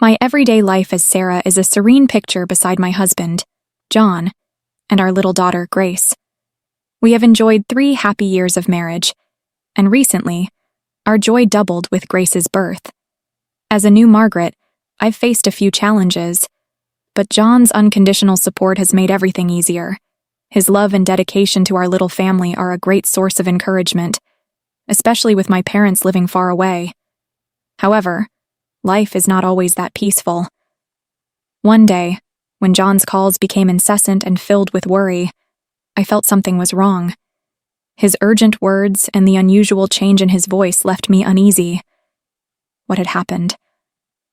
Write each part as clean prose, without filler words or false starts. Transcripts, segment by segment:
My everyday life as Sarah is a serene picture beside my husband, John, and our little daughter, Grace. We have enjoyed 3 happy years of marriage, and recently, our joy doubled with Grace's birth. As a new Margaret, I've faced a few challenges, but John's unconditional support has made everything easier. His love and dedication to our little family are a great source of encouragement, especially with my parents living far away. However, life is not always that peaceful. One day, when John's calls became incessant and filled with worry, I felt something was wrong. His urgent words and the unusual change in his voice left me uneasy. What had happened?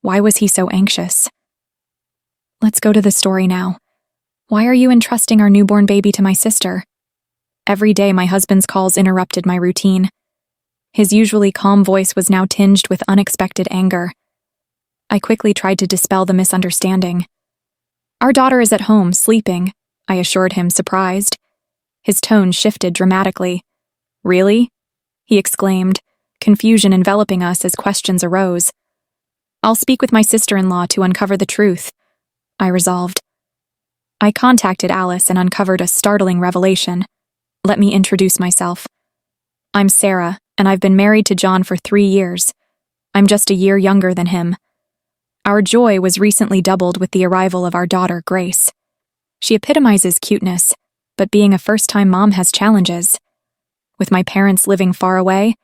Why was he so anxious? Let's go to the story now. Why are you entrusting our newborn baby to my sister? Every day my husband's calls interrupted my routine. His usually calm voice was now tinged with unexpected anger. I quickly tried to dispel the misunderstanding. Our daughter is at home, sleeping, I assured him, surprised. His tone shifted dramatically. Really? He exclaimed, confusion enveloping us as questions arose. I'll speak with my sister-in-law to uncover the truth, I resolved. I contacted Alice and uncovered a startling revelation. Let me introduce myself. I'm Sarah, and I've been married to John for 3 years. I'm just a year younger than him. Our joy was recently doubled with the arrival of our daughter, Grace. She epitomizes cuteness, but being a first-time mom has challenges. With my parents living far away,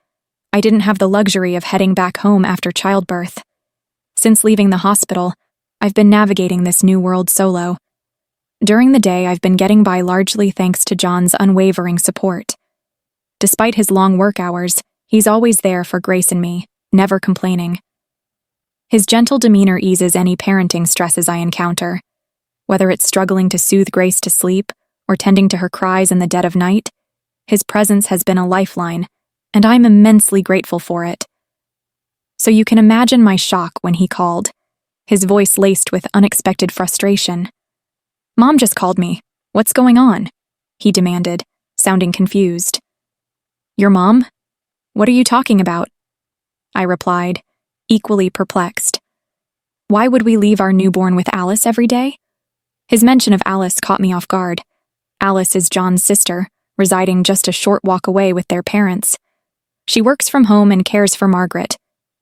I didn't have the luxury of heading back home after childbirth. Since leaving the hospital, I've been navigating this new world solo. During the day, I've been getting by largely thanks to John's unwavering support. Despite his long work hours, he's always there for Grace and me, never complaining. His gentle demeanor eases any parenting stresses I encounter. Whether it's struggling to soothe Grace to sleep or tending to her cries in the dead of night, his presence has been a lifeline, and I'm immensely grateful for it. So you can imagine my shock when he called, his voice laced with unexpected frustration. Mom just called me. What's going on? He demanded, sounding confused. Your mom? What are you talking about? I replied, equally perplexed. Why would we leave our newborn with Alice every day? His mention of Alice caught me off guard. Alice is John's sister, residing just a short walk away with their parents. She works from home and cares for Margaret,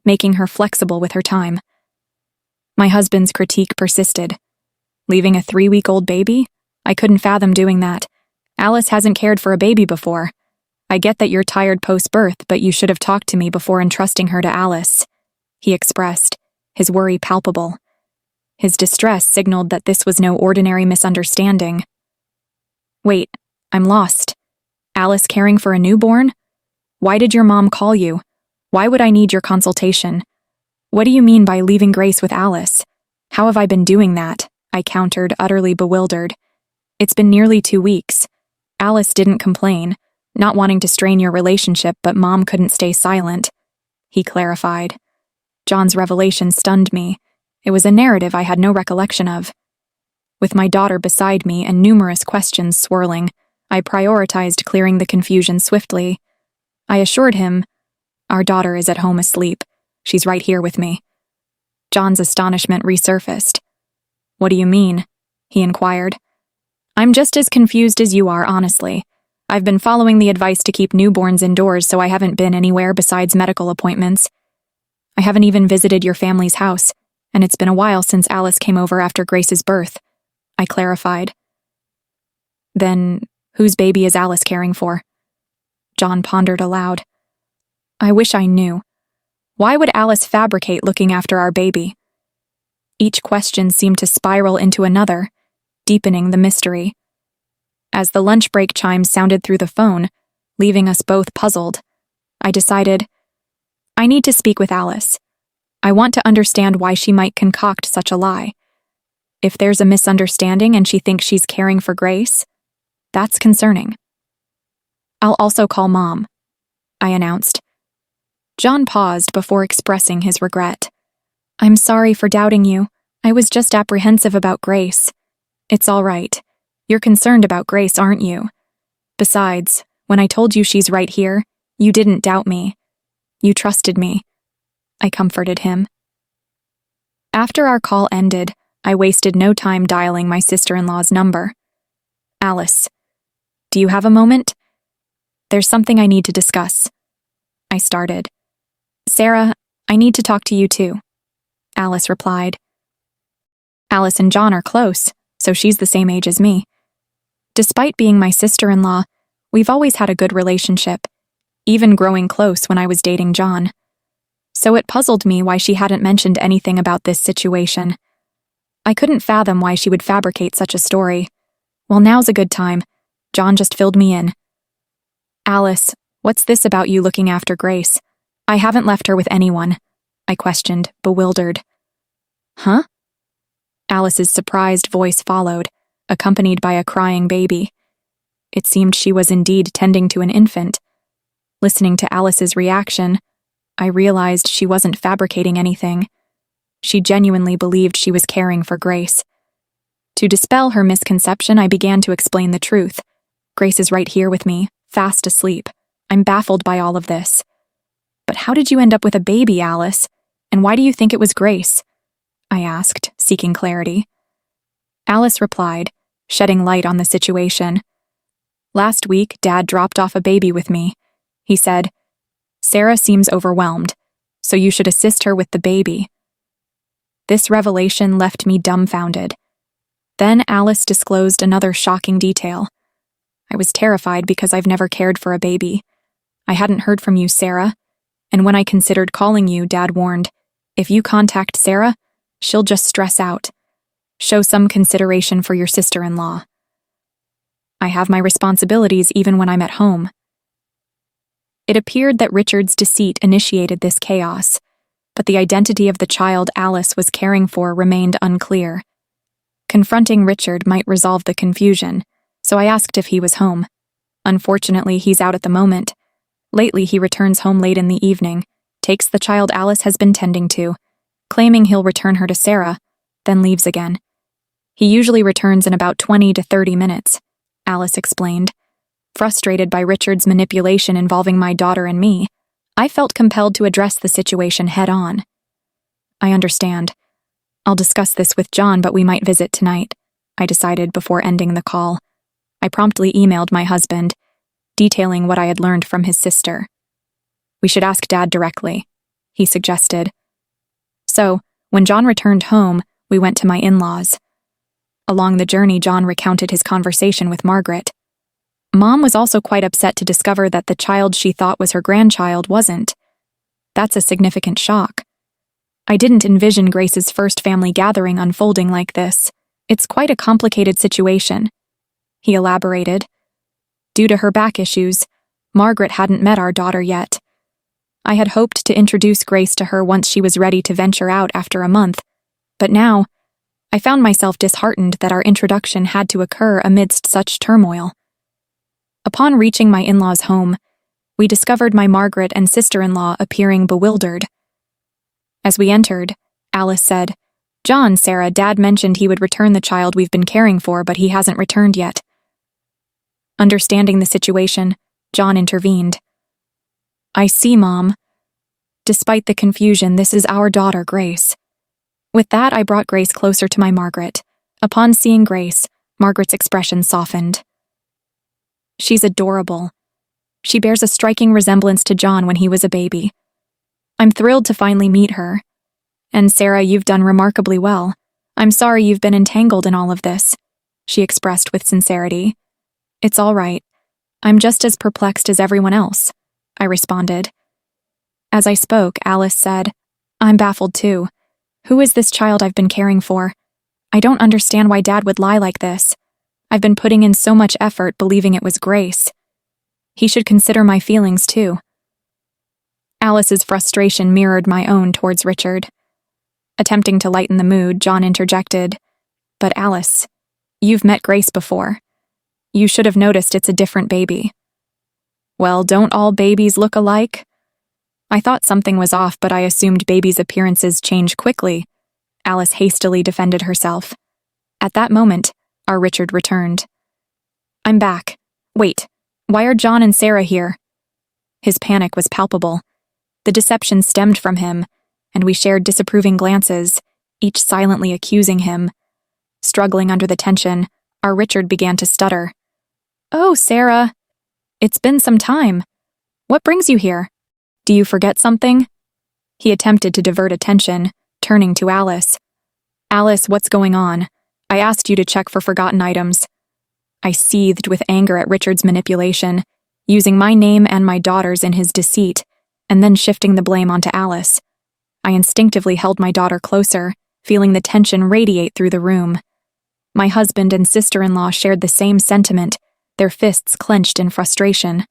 making her flexible with her time. My husband's critique persisted. Leaving a 3-week-old baby? I couldn't fathom doing that. Alice hasn't cared for a baby before. I get that you're tired post-birth, but you should have talked to me before entrusting her to Alice, he expressed, his worry palpable. His distress signaled that this was no ordinary misunderstanding. Wait, I'm lost. Alice caring for a newborn? Why did your mom call you? Why would I need your consultation? What do you mean by leaving Grace with Alice? How have I been doing that? I countered, utterly bewildered. It's been nearly 2 weeks. Alice didn't complain, not wanting to strain your relationship, but Mom couldn't stay silent, he clarified. John's revelation stunned me. It was a narrative I had no recollection of. With my daughter beside me and numerous questions swirling, I prioritized clearing the confusion swiftly. I assured him, our daughter is at home asleep. She's right here with me. John's astonishment resurfaced. What do you mean? He inquired. I'm just as confused as you are, honestly. I've been following the advice to keep newborns indoors, so I haven't been anywhere besides medical appointments. I haven't even visited your family's house, and it's been a while since Alice came over after Grace's birth, I clarified. Then, whose baby is Alice caring for? John pondered aloud. I wish I knew. Why would Alice fabricate looking after our baby? Each question seemed to spiral into another, deepening the mystery. As the lunch break chimes sounded through the phone, leaving us both puzzled, I decided, I need to speak with Alice. I want to understand why she might concoct such a lie. If there's a misunderstanding and she thinks she's caring for Grace, that's concerning. I'll also call Mom, I announced. John paused before expressing his regret. I'm sorry for doubting you. I was just apprehensive about Grace. It's all right. You're concerned about Grace, aren't you? Besides, when I told you she's right here, you didn't doubt me. You trusted me. I comforted him. After our call ended, I wasted no time dialing my sister-in-law's number. Alice, do you have a moment? There's something I need to discuss. I started. Sarah, I need to talk to you too. Alice replied. Alice and John are close, so she's the same age as me. Despite being my sister-in-law, we've always had a good relationship, even growing close when I was dating John. So it puzzled me why she hadn't mentioned anything about this situation. I couldn't fathom why she would fabricate such a story. Well, now's a good time. John just filled me in. Alice, what's this about you looking after Grace? I haven't left her with anyone, I questioned, bewildered. Huh? Alice's surprised voice followed, accompanied by a crying baby. It seemed she was indeed tending to an infant. Listening to Alice's reaction, I realized she wasn't fabricating anything. She genuinely believed she was caring for Grace. To dispel her misconception, I began to explain the truth. Grace is right here with me, fast asleep. I'm baffled by all of this. But how did you end up with a baby, Alice? And why do you think it was Grace? I asked, seeking clarity. Alice replied, shedding light on the situation. Last week, Dad dropped off a baby with me. He said, Sarah seems overwhelmed, so you should assist her with the baby. This revelation left me dumbfounded. Then Alice disclosed another shocking detail. I was terrified because I've never cared for a baby. I hadn't heard from you, Sarah, and when I considered calling you, Dad warned, if you contact Sarah, she'll just stress out. Show some consideration for your sister-in-law. I have my responsibilities even when I'm at home. It appeared that Richard's deceit initiated this chaos, but the identity of the child Alice was caring for remained unclear. Confronting Richard might resolve the confusion, so I asked if he was home. Unfortunately, he's out at the moment. Lately, he returns home late in the evening, takes the child Alice has been tending to, claiming he'll return her to Sarah, then leaves again. He usually returns in about 20 to 30 minutes, Alice explained. Frustrated by Richard's manipulation involving my daughter and me, I felt compelled to address the situation head-on. I understand. I'll discuss this with John, but we might visit tonight, I decided before ending the call. I promptly emailed my husband, detailing what I had learned from his sister. We should ask Dad directly, he suggested. So, when John returned home, we went to my in-laws. Along the journey, John recounted his conversation with Margaret. Mom was also quite upset to discover that the child she thought was her grandchild wasn't. That's a significant shock. I didn't envision Grace's first family gathering unfolding like this. It's quite a complicated situation, he elaborated. Due to her back issues, Margaret hadn't met our daughter yet. I had hoped to introduce Grace to her once she was ready to venture out after a month, but now, I found myself disheartened that our introduction had to occur amidst such turmoil. Upon reaching my in-laws' home, we discovered my Margaret and sister-in-law appearing bewildered. As we entered, Alice said, John, Sarah, Dad mentioned he would return the child we've been caring for, but he hasn't returned yet. Understanding the situation, John intervened. I see, Mom. Despite the confusion, this is our daughter, Grace. With that, I brought Grace closer to my Margaret. Upon seeing Grace, Margaret's expression softened. She's adorable. She bears a striking resemblance to John when he was a baby. I'm thrilled to finally meet her. And Sarah, you've done remarkably well. I'm sorry you've been entangled in all of this, she expressed with sincerity. It's all right. I'm just as perplexed as everyone else, I responded. As I spoke, Alice said, I'm baffled too. Who is this child I've been caring for? I don't understand why Dad would lie like this. I've been putting in so much effort believing it was Grace. He should consider my feelings too. Alice's frustration mirrored my own towards Richard. Attempting to lighten the mood, John interjected, But Alice, you've met Grace before. You should have noticed it's a different baby. Well, don't all babies look alike? I thought something was off, but I assumed babies' appearances change quickly. Alice hastily defended herself. At that moment, our Richard returned. I'm back. Wait, why are John and Sarah here? His panic was palpable. The deception stemmed from him, and we shared disapproving glances, each silently accusing him. Struggling under the tension, our Richard began to stutter. "Oh, Sarah. It's been some time. What brings you here? Do you forget something?" He attempted to divert attention, turning to Alice. "Alice, what's going on? I asked you to check for forgotten items." I seethed with anger at Richard's manipulation, using my name and my daughter's in his deceit, and then shifting the blame onto Alice. I instinctively held my daughter closer, feeling the tension radiate through the room. My husband and sister-in-law shared the same sentiment, their fists clenched in frustration.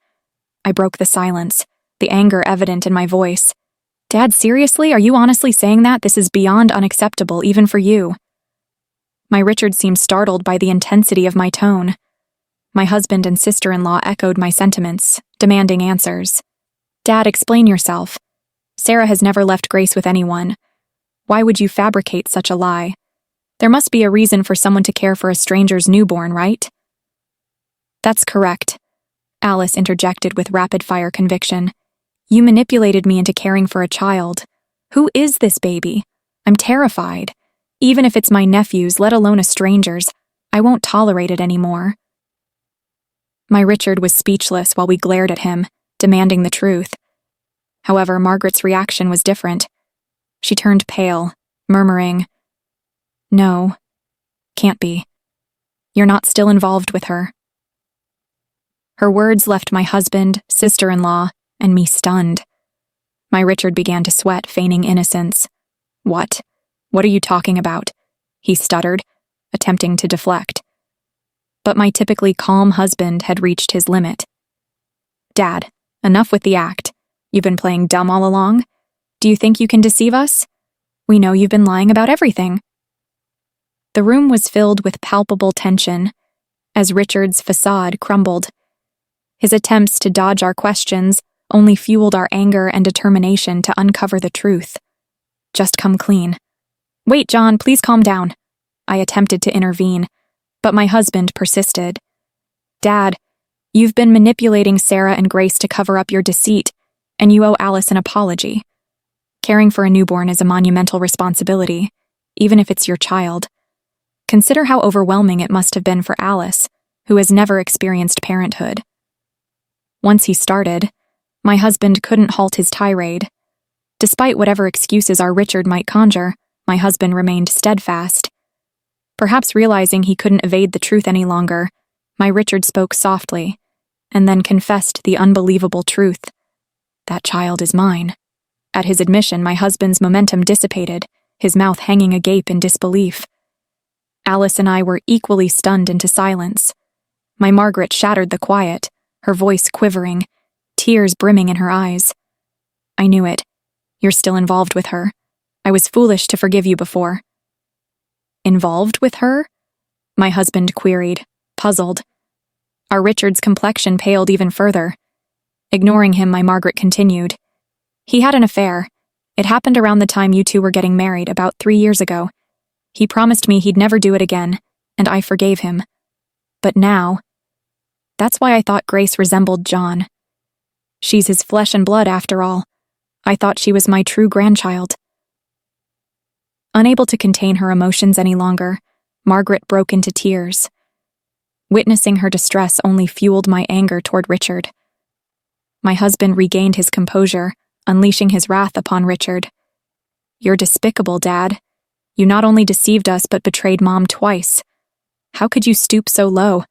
I broke the silence, the anger evident in my voice. "Dad, seriously? Are you honestly saying that? This is beyond unacceptable, even for you." My Richard seemed startled by the intensity of my tone. My husband and sister-in-law echoed my sentiments, demanding answers. "Dad, explain yourself. Sarah has never left Grace with anyone. Why would you fabricate such a lie? There must be a reason for someone to care for a stranger's newborn, right?" "That's correct," Alice interjected with rapid-fire conviction. "You manipulated me into caring for a child. Who is this baby? I'm terrified. Even if it's my nephew's, let alone a stranger's, I won't tolerate it anymore." My Richard was speechless while we glared at him, demanding the truth. However, Margaret's reaction was different. She turned pale, murmuring, "No, can't be. You're not still involved with her." Her words left my husband, sister-in-law, and me stunned. My Richard began to sweat, feigning innocence. "What? What are you talking about?" he stuttered, attempting to deflect. But my typically calm husband had reached his limit. "Dad, enough with the act. You've been playing dumb all along? Do you think you can deceive us? We know you've been lying about everything." The room was filled with palpable tension, as Richard's facade crumbled. His attempts to dodge our questions only fueled our anger and determination to uncover the truth. "Just come clean." "Wait, John, please calm down." I attempted to intervene, but my husband persisted. "Dad, you've been manipulating Sarah and Grace to cover up your deceit, and you owe Alice an apology. Caring for a newborn is a monumental responsibility, even if it's your child. Consider how overwhelming it must have been for Alice, who has never experienced parenthood." Once he started, my husband couldn't halt his tirade. Despite whatever excuses our Richard might conjure, my husband remained steadfast. Perhaps realizing he couldn't evade the truth any longer, my Richard spoke softly, and then confessed the unbelievable truth. "That child is mine." At his admission, my husband's momentum dissipated, his mouth hanging agape in disbelief. Alice and I were equally stunned into silence. My Margaret shattered the quiet, her voice quivering, tears brimming in her eyes. "I knew it. You're still involved with her. I was foolish to forgive you before." "Involved with her?" my husband queried, puzzled. Our Richard's complexion paled even further. Ignoring him, my Margaret continued. "He had an affair. It happened around the time you two were getting married, about 3 years ago. He promised me he'd never do it again, and I forgave him. But now, that's why I thought Grace resembled John. She's his flesh and blood, after all. I thought she was my true grandchild." Unable to contain her emotions any longer, Margaret broke into tears. Witnessing her distress only fueled my anger toward Richard. My husband regained his composure, unleashing his wrath upon Richard. "You're despicable, Dad. You not only deceived us but betrayed Mom twice. How could you stoop so low?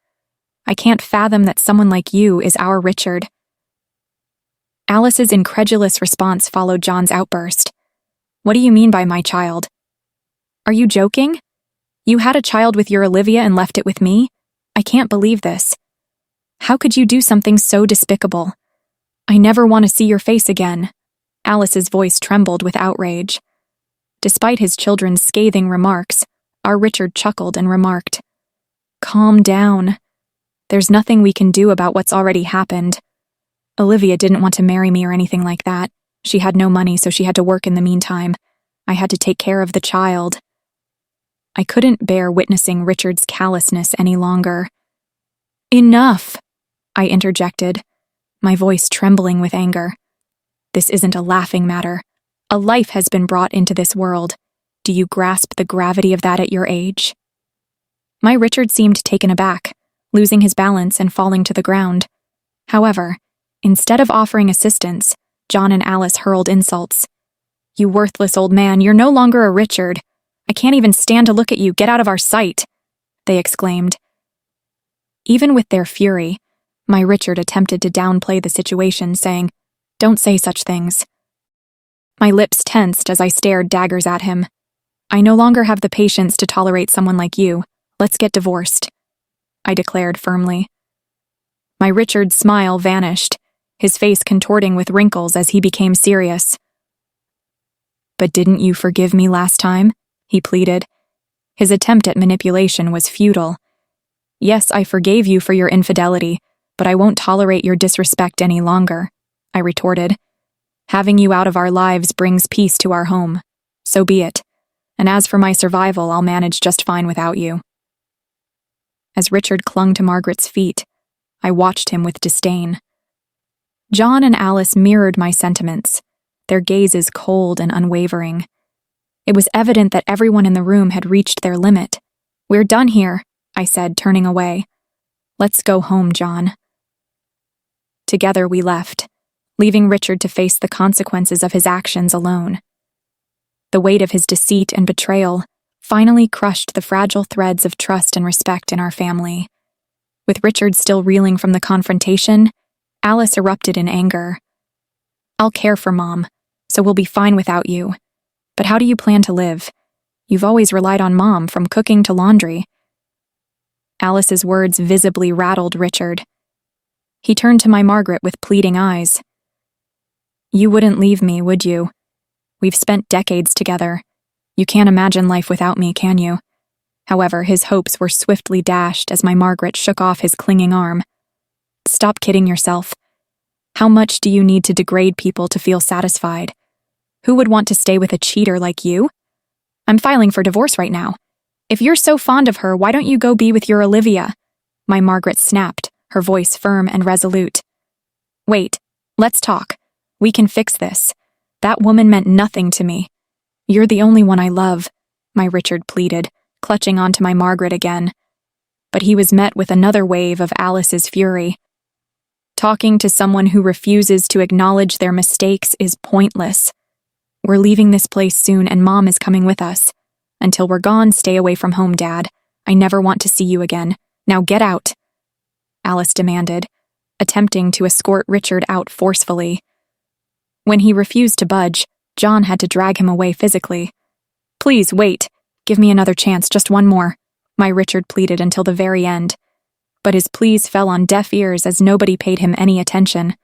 I can't fathom that someone like you is our Richard." Alice's incredulous response followed John's outburst. "What do you mean by my child? Are you joking? You had a child with your Olivia and left it with me? I can't believe this. How could you do something so despicable? I never want to see your face again." Alice's voice trembled with outrage. Despite his children's scathing remarks, our Richard chuckled and remarked, "Calm down. There's nothing we can do about what's already happened. Olivia didn't want to marry me or anything like that. She had no money, so she had to work in the meantime. I had to take care of the child." I couldn't bear witnessing Richard's callousness any longer. "Enough!" I interjected, my voice trembling with anger. "This isn't a laughing matter. A life has been brought into this world. Do Do you grasp the gravity of that at your age? My Richard seemed taken aback, losing his balance and falling to the ground. However, instead of offering assistance, John and Alice hurled insults. You worthless old man, you're no longer a Richard. I can't even stand to look at you. Get out of our sight, they exclaimed. Even with their fury, my Richard attempted to downplay the situation, saying, Don't say such things. My lips tensed as I stared daggers at him. I no longer have the patience to tolerate someone like you. Let's get divorced, I declared firmly. My Richard's smile vanished, his face contorting with wrinkles as he became serious. But didn't you forgive me last time? He pleaded. His attempt at manipulation was futile. Yes, I forgave you for your infidelity, but I won't tolerate your disrespect any longer, I retorted. Having you out of our lives brings peace to our home. So be it. And as for my survival, I'll manage just fine without you. As Richard clung to Margaret's feet, I watched him with disdain. John and Alice mirrored my sentiments, their gazes cold and unwavering. It was evident that everyone in the room had reached their limit. We're done here, I said, turning away. Let's go home, John. Together we left, leaving Richard to face the consequences of his actions alone. The weight of his deceit and betrayal finally crushed the fragile threads of trust and respect in our family. With Richard still reeling from the confrontation, Alice erupted in anger. I'll care for Mom, so we'll be fine without you. But how do you plan to live? You've always relied on Mom, from cooking to laundry. Alice's words visibly rattled Richard. He turned to my Margaret with pleading eyes. You wouldn't leave me, would you? We've spent decades together. You can't imagine life without me, can you? However, his hopes were swiftly dashed as my Margaret shook off his clinging arm. Stop kidding yourself. How much do you need to degrade people to feel satisfied? Who would want to stay with a cheater like you? I'm filing for divorce right now. If you're so fond of her, why don't you go be with your Olivia? My Margaret snapped, her voice firm and resolute. Wait, let's talk. We can fix this. That woman meant nothing to me. You're the only one I love, my Richard pleaded, clutching onto my Margaret again. But he was met with another wave of Alice's fury. Talking to someone who refuses to acknowledge their mistakes is pointless. We're leaving this place soon and Mom is coming with us. Until we're gone, stay away from home, Dad. I never want to see you again. Now get out, Alice demanded, attempting to escort Richard out forcefully. When he refused to budge, John had to drag him away physically. Please, wait. Give me another chance, just one more, my Richard pleaded until the very end. But his pleas fell on deaf ears as nobody paid him any attention.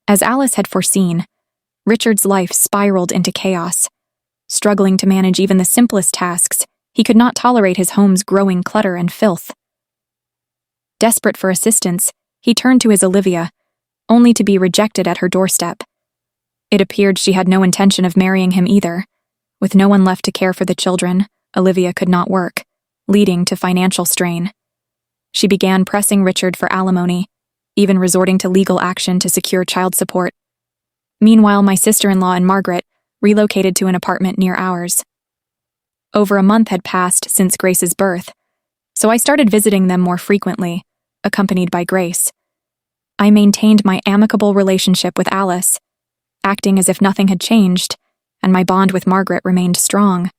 As Alice had foreseen, Richard's life spiraled into chaos. Struggling to manage even the simplest tasks, he could not tolerate his home's growing clutter and filth. Desperate for assistance, he turned to his Olivia, only to be rejected at her doorstep. It appeared she had no intention of marrying him either. With no one left to care for the children, Olivia could not work, leading to financial strain. She began pressing Richard for alimony, even resorting to legal action to secure child support. Meanwhile, my sister-in-law and Margaret relocated to an apartment near ours. Over a month had passed since Grace's birth, so I started visiting them more frequently, accompanied by Grace. I maintained my amicable relationship with Alice, acting as if nothing had changed, and my bond with Margaret remained strong.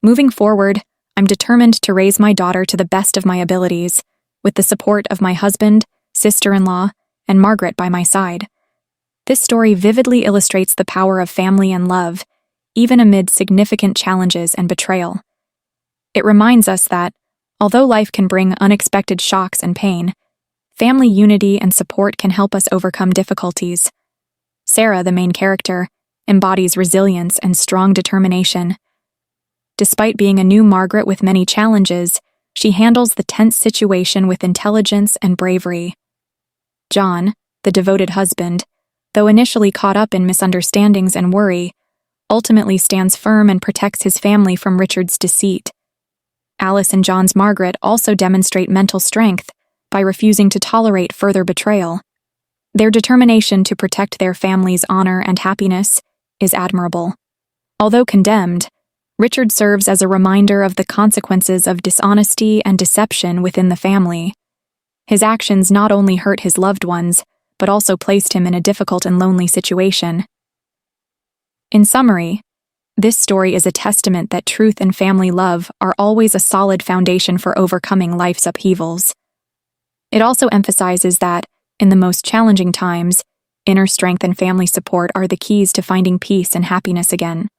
Moving forward, I'm determined to raise my daughter to the best of my abilities, with the support of my husband, sister-in-law, and Margaret by my side. This story vividly illustrates the power of family and love, even amid significant challenges and betrayal. It reminds us that, although life can bring unexpected shocks and pain, family unity and support can help us overcome difficulties. Sarah, the main character, embodies resilience and strong determination. Despite being a new Margaret with many challenges, she handles the tense situation with intelligence and bravery. John, the devoted husband, though initially caught up in misunderstandings and worry, ultimately stands firm and protects his family from Richard's deceit. Alice and John's Margaret also demonstrate mental strength by refusing to tolerate further betrayal. Their determination to protect their family's honor and happiness is admirable. Although condemned, Richard serves as a reminder of the consequences of dishonesty and deception within the family. His actions not only hurt his loved ones, but also placed him in a difficult and lonely situation. In summary, this story is a testament that truth and family love are always a solid foundation for overcoming life's upheavals. It also emphasizes that, in the most challenging times, inner strength and family support are the keys to finding peace and happiness again.